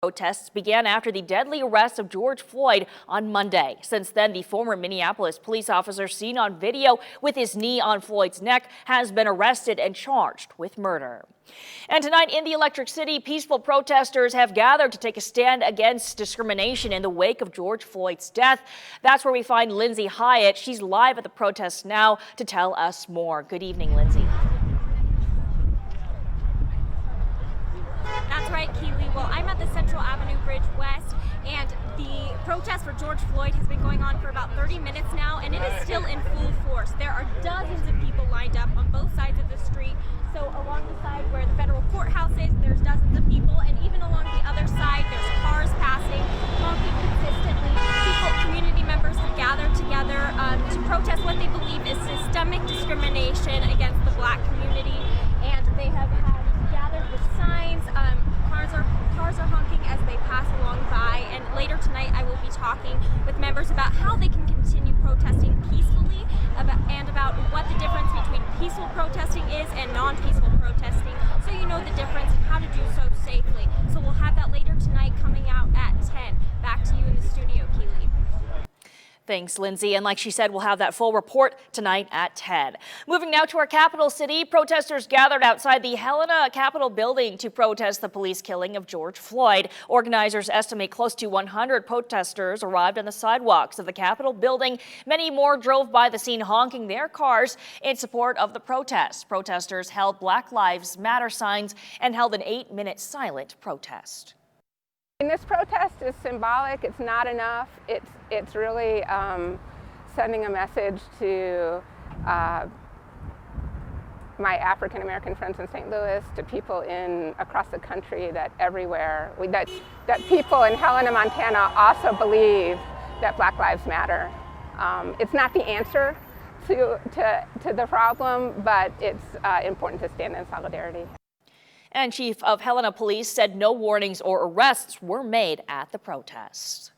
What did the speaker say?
Protests began after the deadly arrest of George Floyd on Monday. Since then, the former Minneapolis police officer seen on video with his knee on Floyd's neck has been arrested and charged with murder. And tonight in the Electric City, peaceful protesters have gathered to take a stand against discrimination in the wake of George Floyd's death. That's where we find Lindsay Hyatt. She's live at the protests now to tell us more. Good evening, Lindsay. That's right, Keely. Well, I'm at the Central Avenue Bridge West, and the protest for George Floyd has been going on for about 30 minutes now, and it is still in full force. There are dozens of people lined up on both sides of the street. So along the side where the federal courthouse is, there's dozens of people, and even along the other side, there's cars passing, honking consistently. Community members have gathered together to protest what they believe is systemic discrimination against the Black community, and they have gathered with signs. Cars are honking as they pass along by, and later tonight I will be talking with members about how they can continue protesting peacefully and about what the difference between peaceful protesting is and non-peaceful protesting, so you know the difference and how to do so safely. So we'll have that later tonight coming out at 10. Back to you in the studio, Keely. Thanks, Lindsay. And like she said, we'll have that full report tonight at 10. Moving now to our capital city, protesters gathered outside the Helena Capitol building to protest the police killing of George Floyd. Organizers estimate close to 100 protesters arrived on the sidewalks of the Capitol building. Many more drove by the scene honking their cars in support of the protests. Protesters held Black Lives Matter signs and held an 8-minute silent protest. And this protest is symbolic. It's not enough. It's really sending a message to my African American friends in St. Louis, to people across the country, that everywhere, that people in Helena, Montana also believe that Black Lives Matter. It's not the answer to the problem, but it's important to stand in solidarity. And Chief of Helena Police said no warnings or arrests were made at the protests.